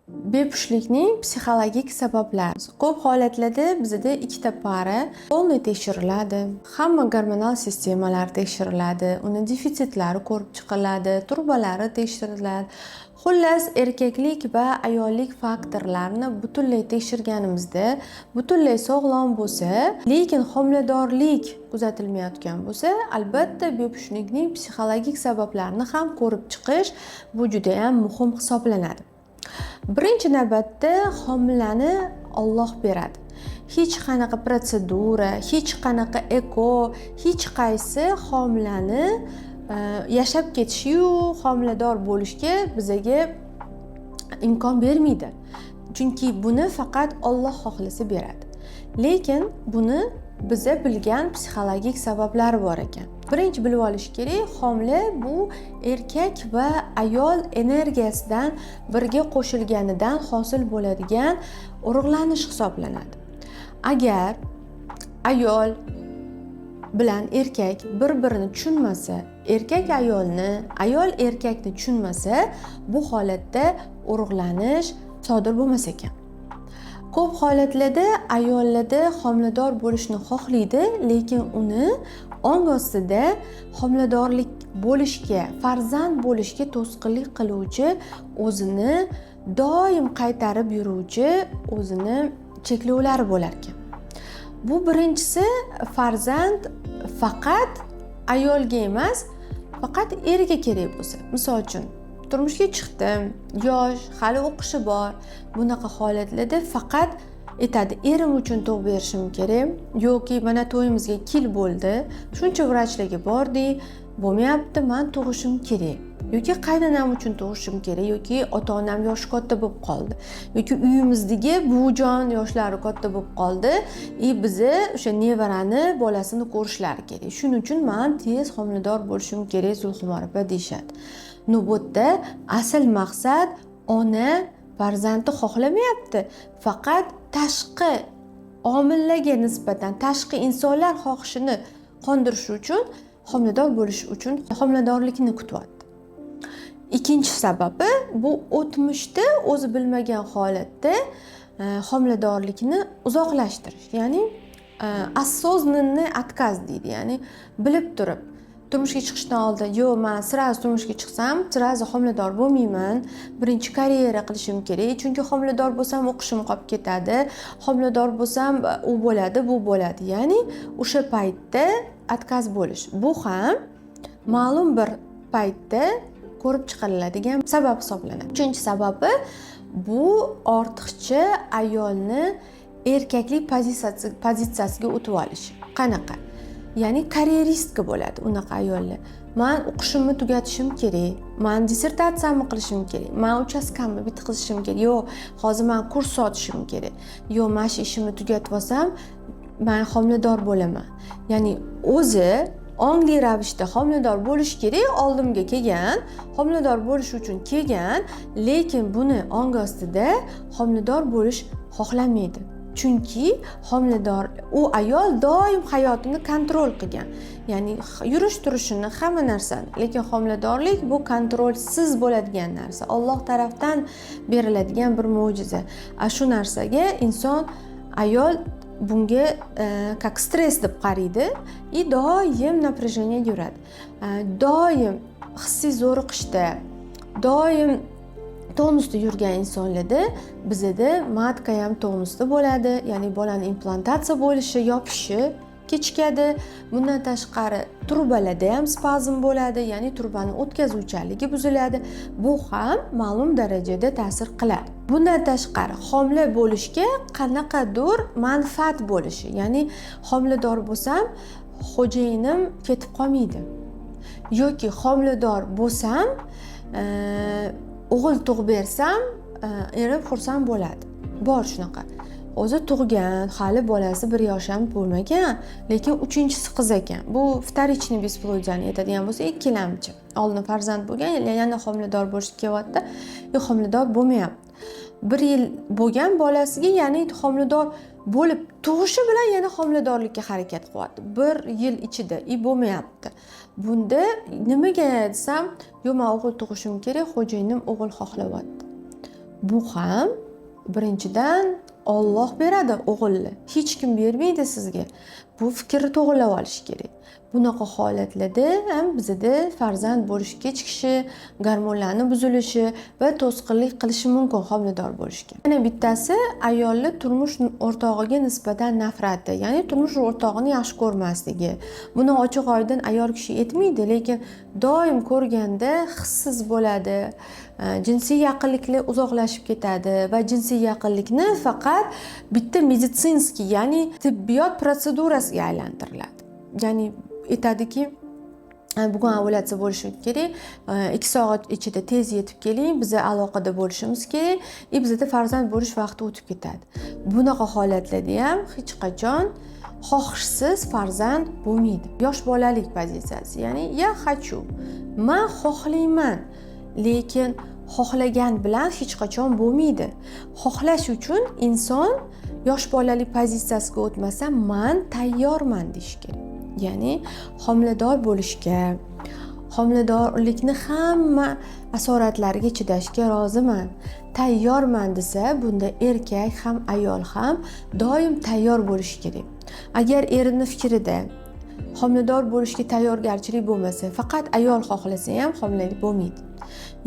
Bepushtlikning psixologik sabablari. Ko'p holatlarda bizda ikkita para polniy tekshiriladi. Hamma gormonal sistemalar tekshiriladi, uni defitsitlari ko'rib chiqiladi, turbalari tekshiriladi. Xullas, erkaklik va ayollik faktorlarini butunlay tekshirganimizda butunlay sog'lom bo'lsa, lekin homiladorlik kuzatilmayotgan bo'lsa, albatta bepushtlikning psixologik sabablarini ham ko'rib chiqish bu juda ham muhim hisoblanadi. Birinchi navbatda homilani Alloh beradi. Hech qanaqa protsedura, hech qanaqa eko, hech qaysi homilani yashab ketishiyu homilador bo'lishga bizaga imkon bermaydi. Chunki buni faqat Alloh xohlasa beradi. Lekin buni biza bilgan psixologik sabablari bor ekan. Birinchi bilib olish kerak, homila bu erkak va ayol energiyasidan birga qo'shilganidan hosil bo'ladigan urug'lanish hisoblanadi. Agar ayol bilan erkak bir-birini tushunmasa, erkak ayolni, ayol erkakni tushunmasa, bu holatda urug'lanish sodir bo'lmas ekan. Ko'p holatlarda ayollarda homilador bo'lishni xohlaydi, lekin uni ong ostida homiladorlik bo'lishga, farzand bo'lishga to'sqinlik qiluvchi, o'zini doim qaytarib yuruvchi, o'zini cheklovlari bo'lar ekan. Bu birinchisi, farzand faqat ayolga emas, faqat erga kerak bo'lsa. Misol uchun, turmushga chiqdim, yosh, hali o'qishi bor. Bunaqa holatlarda faqat aytadi, erim uchun tug'ib berishim kerak, yoki mana to'yimizga kil bo'ldi, shuncha vrachlarga bordik, bo'lmayapti, men tug'ishim kerak. Yoki qaynonam uchun tug'ishim kerak, yoki ota-onam yoshi katta bo'lib qoldi, yoki uyimizdagi buvijon yoshlari katta bo'lib qoldi, bizni o'sha nevarani bolasini ko'rishlari kerak. Shuning uchun men tez homilador bo'lishim kerak, Zulxumor opa deyshadi. Bu yerda asl maqsad ona farzandni xohlamayapti, faqat tashqi omillarga nisbatan tashqi insonlar xohishini qondirish uchun, homilador bo'lish uchun homiladorlikni kutyapti. Ikkinchi sababi bu o'tmishda o'zi bilmagan holatda homiladorlikni uzoqlashtirish, ya'ni осознанный отказ deydi, ya'ni bilib turib turmushga chiqishdan oldin, yo'q, men sirazi turmushga chiqsam, sirazi homilador bo'lmayman, birinchi karyera qilishim kerak, chunki homilador bo'lsam o'qishim qolib ketadi, homilador bo'lsam u bo'ladi, bu bo'ladi. Ya'ni o'sha paytda отказ bo'lish. Bu ham ma'lum bir paytda ko'rib chiqariladigan sabab hisoblanadi. Uchinchi sababi bu ortiqcha ayolni erkaklik pozitsiyasiga o'tib olishi. Qanaqa? Ya'ni karyeristka bo'ladi unaqa ayollar. Men o'qishimni tugatishim kerak, men dissertatsiyamni qilishim kerak, men uchastkamni bitkazishim kerak, yo'q, hozir men kurs sotishim kerak, yo'q, men shu ishimni tugatib olsam, men homilador bo'laman. Ya'ni o'zi ongli ravishda homilador bo'lish kerak, oldimga kelgan, homilador bo'lish uchun kelgan, lekin buni ong ostida homilador bo'lish xohlamaydi. Chunki homilador u ayol doim hayotini kontrol qilgan. Ya'ni yurish turishini, hamma narsani, lekin homiladorlik bu kontrolsiz bo'ladigan narsa. Alloh tarafdan beriladigan bir mo'jiza. Shu narsaga inson ayol bunga как stress deb qaraydi, doim напряжение yuradi. Doim hissiy zo'riqishda, doim tonusda yurgan insonlarda bizda matka ham tonusda bo'ladi, ya'ni bolani implantatsiya bo'lishi, yopishi kechikadi. Bundan tashqari turbalarda ham spazm bo'ladi, ya'ni turbani o'tkazuvchanligi buziladi. Bu ham ma'lum darajada ta'sir qiladi. Bundan tashqari homila bo'lishga qanaqadir manfaat bo'lishi, ya'ni homilador bo'lsam, xo'jayinim ketib qolmaydi. Yoki homilador bo'lsam, o'g'il tug'ib bersam, erim xursand bo'ladi. Bor shunaqa. O'zi tug'gan, hali bolasi 1 yosh ham bo'lmagan, lekin 3-chisi qiz ekan. Bu вторичный бесплодие aytadigan bo'lsa, ikkilamchi. Oldin farzand bo'lgan, yana homilador bo'lishga kelyapti, homilador bo'lmayapti. 1 yil bo'lgan bolasiga, ya'ni homilador bo'lib tug'ishi bilan yana homiladorlikka harakat qilyapti. 1 yil ichida bo'lmayapti. Bunda nimaga desam, yo'q, men o'g'il tug'ishim kerak, xo'jayinim o'g'il xohlayapti. Bu ham birinchidan Alloh beradi o'g'ilni. Hech kim bermaydi sizga. Bu fikrni to'g'rilab olish kerak. Bunaqa holatlarda ham bizda farzand bo'lish kechikishi, gormonlarni buzilishi va to'sqinlik qilishi mumkin homilador bo'lishga. Yana bittasi ayolni turmush o'rtog'iga nisbatan nafrati, ya'ni turmush o'rtog'ini yaxshi ko'rmasligi. Buni ochiq-oydin ayol kishi aytmaydi, lekin doim ko'rganda hissiz bo'ladi. Jinsiy yaqinliklar uzoqlashib ketadi va jinsiy yaqinlikni faqat bitta meditsinskiy, ya'ni tibbiyot protsedurasiga aylantiriladi. Ya'ni aytadiki, bugun ovulyatsiya bo'lishi kerak, 2 soat ichida tez yetib keling, biz aloqada bo'lishimiz kerak, bizda farzand bo'lish vaqti o'tib ketadi. Bunaqa holatlarda ham hech qachon xohishsiz farzand bo'lmaydi. Yosh bolalik pozitsiyasi, ya'ni ya хочу, men xohlayman, lekin xohlagan bilan hech qachon bo'lmaydi. Xohlash uchun inson yosh bolalik pozitsiyasiga o'tmasa, men tayyorman deyish kerak. Ya'ni homilador bo'lishga, homiladorlikni hamma asoratlariga chidashga roziman, tayyorman desa, bunda erkak ham ayol ham doim tayyor bo'lishi kerak. Agar erining fikrida homilador bo'lishga tayyorgarchilik bo'lmasa, faqat ayol xohlasa ham homilalik bo'lmaydi.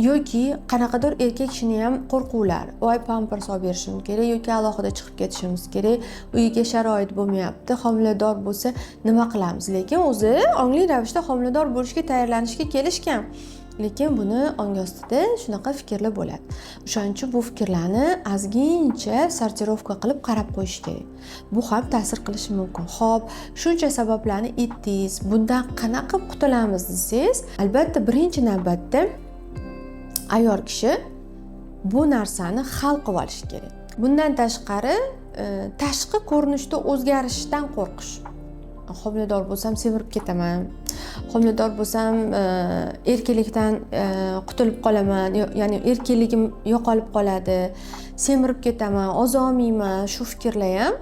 Yoki qanaqadir erkak kishini ham qo'rquvlar, voy pampers olib berishim kerak yoki alohida chiqib ketishimiz kerak, uyga sharoit bo'lmayapti, homilador bo'lsa nima qilamiz? Lekin o'zi ongli ravishda homilador bo'lishga tayyorlanishga kelishgan. Lekin buni ongi ostida shunaqa fikrlar bo'ladi. O'shaning uchun bu fikrlarni ozgincha sortirovka qilib qarab qo'yish kerak. Bu ham ta'sir qilishi mumkin. Xo'p, shuncha sabablarni aytdingiz. Bundan qanaqa qutulamiz desangiz, albatta birinchi navbatda ayol kishi bu narsani hal qilib olish kerak. Bundan tashqari, tashqi ko'rinishda o'zgarishdan qo'rqish. Homilador bo'lsam semirib ketaman. Homilador bo'lsam erkaklikdan qutulib qolaman, ya'ni erkakligim yo'qolib qoladi, semirib ketaman, ozolmayman, shu fikrlar ham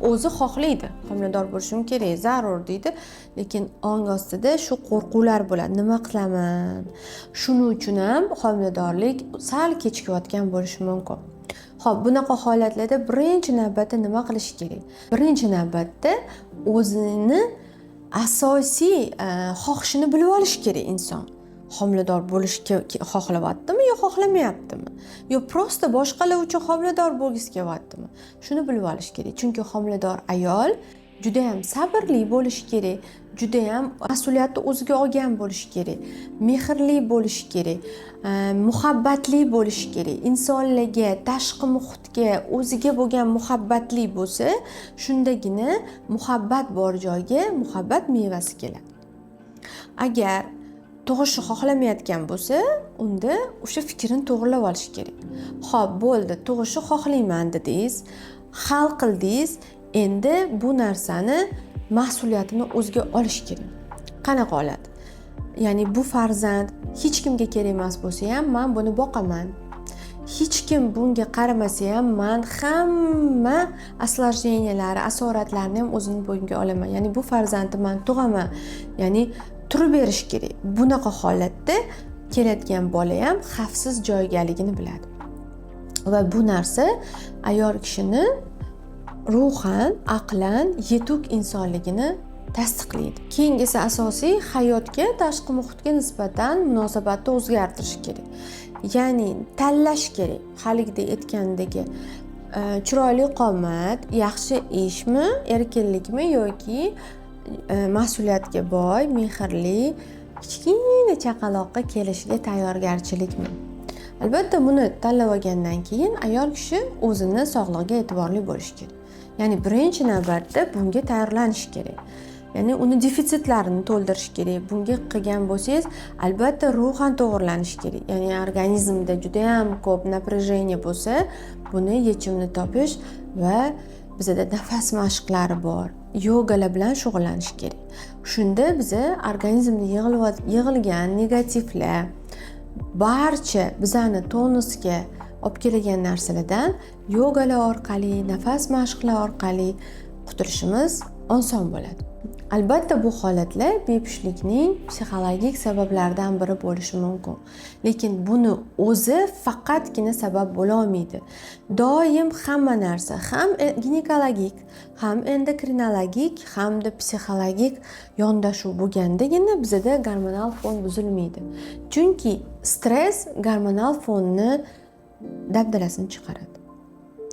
o'zi xohlaydi. Homilador bo'lishim kerak, zarur deydi, lekin ong ostida shu qo'rquvlar bo'ladi. Nima qilaman? Shuning uchun ham homiladorlik sal kechikayotgan bo'lishi mumkin. Xo'p, bunaqa holatlarda birinchi navbatda nima qilish kerak? Birinchi navbatda o'zini asosiy xohishini bilib olish kerak inson. Homilador bo'lishga xohlayaptimi yo xohlamayaptimi? Yo prosta boshqalar uchun homilador bo'lgisi kelyaptimi? Shuni bilib olish kerak. Chunki homilador ayol juda ham sabrli bo'lishi kerak, juda ham mas'uliyatni o'ziga olgan bo'lishi kerak, mehrli bo'lishi kerak, muhabbatli bo'lishi kerak. Insonlarga, tashqi muhitga, o'ziga bo'lgan muhabbatli bo'lsa, shundagina muhabbat bor joyga muhabbat mevasi keladi. Agar tug'ishni xohlamayotgan bo'lsa, unda o'sha fikrni to'g'rilab olish kerak. Xo'p, bo'ldi, tug'ishni xohlayman dedingiz, hal qildingiz, endi bu narsani mas'uliyatini o'ziga olish kerak. Qanaqa oladi? Ya'ni bu farzand hech kimga kerak emas bo'lsa ham, men buni boqaman. Hech kim bunga qaramasa ham, men hamma осложнениялari, asoratlarni ham o'zim bo'yimga olaman. Ya'ni bu farzandni men tug'aman. Ya'ni turib berish kerak. Bunaqa holatda keladigan bola ham xavfsiz joygaligini biladi. Va bu narsa ayol kishini ruhan, aqlan yetuk insonligini tasdiqlaydi. Keyingisi asosiy hayotga, tashqi muhitga nisbatan munosabatni o'zgartirish kerak. Ya'ni tanlash kerak. Haligida aytgandagi chiroyli qomat, yaxshi ishmi, erkinlikmi yoki mas'uliyatga boy, mehrli, kichkina chaqaloqqa kelishiga tayyorgarchilikmi? Albatta buni tanlab olgandan keyin ayol kishi o'zini sog'lig'iga e'tiborli bo'lishi kerak. Ya'ni birinchi navbatda bunga tayyorlanish kerak. Ya'ni uni defitsitlarini to'ldirish kerak. Bunga qilgan bo'lsangiz, albatta ruhan to'g'rilanish kerak. Ya'ni organizmda juda ham ko'p напряжение bo'lsa, buni yechimini topish va bizda nafas mashqlari bor. Yogalar bilan shug'ullanish kerak. Shunda biza organizmda yig'ilgan negativlar barcha bizani tonusga olib kelgan narsalardan yogalar orqali, nafas mashqlari orqali qutulishimiz oson bo'ladi. Albatta bu holatlar bepushtlikning psixologik sabablaridan biri bo'lishi mumkin. Lekin buni o'zi faqatgina sabab bo'la olmaydi. Doim hamma narsa ham ginekologik, ham endokrinologik, hamda psixologik yondashuv bo'lgandagina bizada gormonal fon buzilmaydi. Chunki stress gormonal fonni dabdalasini chiqaradi.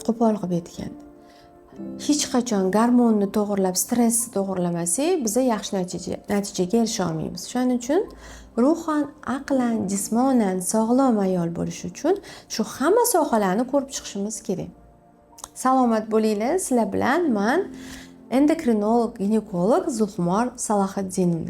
Qo'pol qilib aytganda. Hech qachon gormonni to'g'irlab, stressni to'g'irlamasak, biz yaxshi natijaga erisha olmaymiz. Shuning uchun ruhan, aqlan, jismonan sog'lom ayol bo'lish uchun shu hamma sohalarni ko'rib chiqishimiz kerak. Salomat bo'linglar. Sizlar bilan men endokrinolog, ginekolog Zulxumor Salohiddinova.